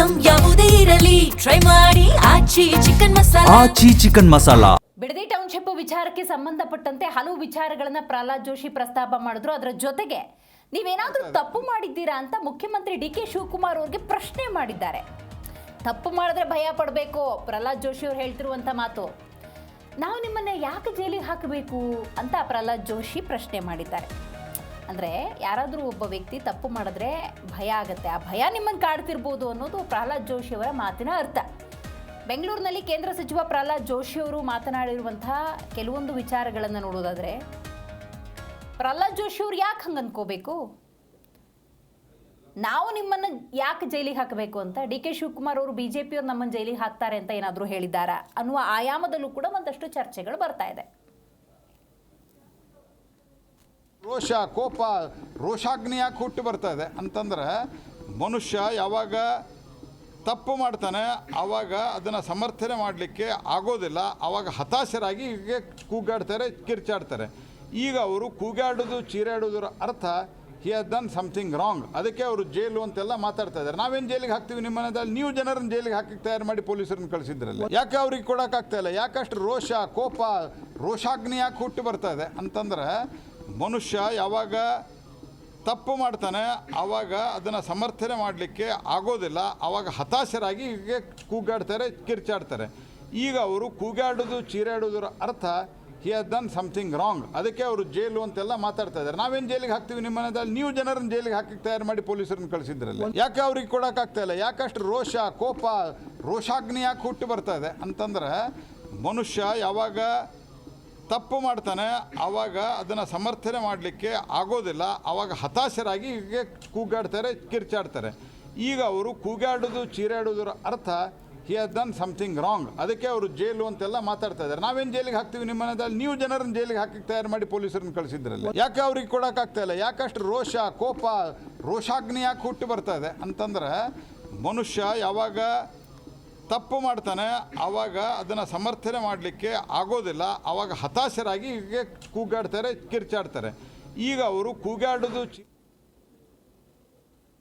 Item ಯಾವುದೇ ಇರಲಿ try ಮಾಡಿ ಆಚಿ ಚಿಕನ್ ಮಸಾಲಾ. ಆಚಿ ಚಿಕನ್ ಮಸಾಲಾ. ಬಿಡದಿ ಟೌನ್ಶಿಪ್ ವಿಚಾರಕ್ಕೆ ಸಂಬಂಧಪಟ್ಟಂತೆ ಹಲವು ವಿಚಾರಗಳನ್ನ ಪ್ರಹ್ಲಾದ್ ಜೋಶಿ ಪ್ರಸ್ತಾಪ ಮಾಡಿದ್ರು. ಅದರ ಜೊತೆಗೆ ನೀವೇನಾದ್ರೂ ತಪ್ಪು ಮಾಡಿದ್ದೀರಾ ಅಂತ ಮುಖ್ಯಮಂತ್ರಿ ಡಿ ಕೆ ಶಿವಕುಮಾರ್ ಅವರಿಗೆ ಪ್ರಶ್ನೆ ಮಾಡಿದ್ದಾರೆ. ತಪ್ಪು ಮಾಡಿದ್ರೆ ಭಯ ಪಡಬೇಕು, ಪ್ರಹ್ಲಾದ್ ಜೋಶಿ ಅವರು ಹೇಳ್ತಿರುವಂಥ ಮಾತು. ನಾವು ನಿಮ್ಮನ್ನ ಯಾಕೆ ಜೈಲಿಗೆ ಹಾಕಬೇಕು ಅಂತ ಪ್ರಹ್ಲಾದ್ ಜೋಶಿ ಪ್ರಶ್ನೆ ಮಾಡಿದ್ದಾರೆ. ಅಂದರೆ ಯಾರಾದರೂ ಒಬ್ಬ ವ್ಯಕ್ತಿ ತಪ್ಪು ಮಾಡಿದ್ರೆ ಭಯ ಆಗುತ್ತೆ, ಆ ಭಯ ನಿಮ್ಮನ್ನು ಕಾಡ್ತಿರ್ಬೋದು ಅನ್ನೋದು ಪ್ರಹ್ಲಾದ್ ಜೋಶಿ ಅವರ ಮಾತಿನ ಅರ್ಥ. ಬೆಂಗಳೂರಿನಲ್ಲಿ ಕೇಂದ್ರ ಸಚಿವ ಪ್ರಹ್ಲಾದ್ ಜೋಶಿ ಅವರು ಮಾತನಾಡಿರುವಂಥ ಕೆಲವೊಂದು ವಿಚಾರಗಳನ್ನು ನೋಡೋದಾದರೆ, ಪ್ರಹ್ಲಾದ್ ಜೋಶಿ ಅವ್ರು ಯಾಕೆ ಹಂಗೆ ಅನ್ಕೋಬೇಕು, ನಾವು ನಿಮ್ಮನ್ನು ಯಾಕೆ ಜೈಲಿಗೆ ಹಾಕಬೇಕು ಅಂತ ಡಿ ಕೆ ಶಿವಕುಮಾರ್ ಅವರು BJP ಅವ್ರು ನಮ್ಮನ್ನು ಜೈಲಿಗೆ ಹಾಕ್ತಾರೆ ಅಂತ ಏನಾದರೂ ಹೇಳಿದ್ದಾರಾ ಅನ್ನುವ ಆಯಾಮದಲ್ಲೂ ಕೂಡ ಒಂದಷ್ಟು ಚರ್ಚೆಗಳು ಬರ್ತಾ ಇದೆ. ರೋಷ, ಕೋಪ, ರೋಷಾಗ್ನಿ ಯಾಕೆ ಹುಟ್ಟು ಬರ್ತಾ ಇದೆ ಅಂತಂದರೆ, ಮನುಷ್ಯ ಯಾವಾಗ ತಪ್ಪು ಮಾಡ್ತಾನೆ ಆವಾಗ ಅದನ್ನು ಸಮರ್ಥನೆ ಮಾಡಲಿಕ್ಕೆ ಆಗೋದಿಲ್ಲ, ಆವಾಗ ಹತಾಶರಾಗಿ ಹೀಗೆ ಕೂಗಾಡ್ತಾರೆ, ಕಿರ್ಚಾಡ್ತಾರೆ. ಈಗ ಅವರು ಕೂಗಾಡೋದು ಚೀರಾಡೋದ್ರ ಅರ್ಥ he has done something wrong. ಅದಕ್ಕೆ ಅವರು ಜೈಲು ಅಂತೆಲ್ಲ ಮಾತಾಡ್ತಾ ಇದ್ದಾರೆ. ನಾವೇನು ಜೈಲಿಗೆ ಹಾಕ್ತೀವಿ ನಿಮ್ಮ ಮನೆಯಲ್ಲಿ, ನೀವು ಜನರನ್ನು ಜೈಲಿಗೆ ಹಾಕಿ ತಯಾರು ಮಾಡಿ ಪೊಲೀಸರನ್ನು ಕಳಿಸಿದ್ರಲ್ಲ, ಯಾಕೆ ಅವ್ರಿಗೆ ಕೊಡೋಕ್ಕಾಗ್ತಾ ಇಲ್ಲ? ಯಾಕಷ್ಟು ರೋಷ, ಕೋಪ, ರೋಷಾಗ್ನಿ ಯಾಕೆ ಹುಟ್ಟು ಬರ್ತಾ ಇದೆ ಅಂತಂದರೆ, ಮನುಷ್ಯ ಯಾವಾಗ ತಪ್ಪು ಮಾಡ್ತಾನೆ ಆವಾಗ ಅದನ್ನು ಸಮರ್ಥನೆ ಮಾಡಲಿಕ್ಕೆ ಆಗೋದಿಲ್ಲ, ಆವಾಗ ಹತಾಶರಾಗಿ ಹೀಗೆ ಕೂಗಾಡ್ತಾರೆ, ಕಿರ್ಚಾಡ್ತಾರೆ. ಈಗ ಅವರು ಕೂಗಾಡೋದು ಚೀರಾಡೋದ್ರ ಅರ್ಥ he has done something wrong. ಅದಕ್ಕೆ ಅವರು ಜೈಲು ಅಂತೆಲ್ಲ ಮಾತಾಡ್ತಾ ಇದ್ದಾರೆ. ನಾವೇನು ಜೈಲಿಗೆ ಹಾಕ್ತೀವಿ ನಿಮ್ಮ ಮನೆಯಲ್ಲಿ, ನೀವು ಜನರನ್ನು ಜೈಲಿಗೆ ಹಾಕಿ ತಯಾರು ಮಾಡಿ ಪೊಲೀಸರನ್ನು ಕಳಿಸಿದ್ರಲ್ಲ, ಯಾಕೆ ಅವ್ರಿಗೆ ಕೊಡೋಕ್ಕಾಗ್ತಾ ಇಲ್ಲ? ಯಾಕಷ್ಟು ರೋಷ, ಕೋಪ, ರೋಷಾಗ್ನಿ ಯಾಕೆ ಹುಟ್ಟು ಬರ್ತಾ ಇದೆ ಅಂತಂದರೆ, ಮನುಷ್ಯ ಯಾವಾಗ ತಪ್ಪು ಮಾಡ್ತಾನೆ ಆವಾಗ ಅದನ್ನು ಸಮರ್ಥನೆ ಮಾಡಲಿಕ್ಕೆ ಆಗೋದಿಲ್ಲ, ಆವಾಗ ಹತಾಶರಾಗಿ ಹೀಗೆ ಕೂಗಾಡ್ತಾರೆ, ಕಿರ್ಚಾಡ್ತಾರೆ. ಈಗ ಅವರು ಕೂಗಾಡೋದು ಚೀರಾಡೋದ್ರ ಅರ್ಥ he has done something wrong. ಅದಕ್ಕೆ ಅವರು ಜೈಲು ಅಂತೆಲ್ಲ ಮಾತಾಡ್ತಾ ಇದ್ದಾರೆ. ನಾವೇನು ಜೈಲಿಗೆ ಹಾಕ್ತೀವಿ ನಿಮ್ಮ ಮನೆಯಲ್ಲಿ, ನೀವು ಜನರನ್ನು ಜೈಲಿಗೆ ಹಾಕಿ ತಯಾರು ಮಾಡಿ ಪೊಲೀಸರನ್ನು ಕಳಿಸಿದ್ರಲ್ಲ, ಯಾಕೆ ಅವ್ರಿಗೆ ಕೊಡೋಕ್ಕಾಗ್ತಾ ಇಲ್ಲ? ಯಾಕಷ್ಟು ರೋಷ, ಕೋಪ, ರೋಷಾಗ್ನಿ ಯಾಕೆ ಹುಟ್ಟು ಬರ್ತಾ ಇದೆ ಅಂತಂದರೆ, ಮನುಷ್ಯ ಯಾವಾಗ ತಪ್ಪು ಮಾಡ್ತಾನೆ ಆವಾಗ ಅದನ್ನು ಸಮರ್ಥನೆ ಮಾಡಲಿಕ್ಕೆ ಆಗೋದಿಲ್ಲ, ಆವಾಗ ಹತಾಶರಾಗಿ ಹೀಗೆ ಕೂಗಾಡ್ತಾರೆ, ಕಿರ್ಚಾಡ್ತಾರೆ. ಈಗ ಅವರು ಕೂಗಾಡೋದು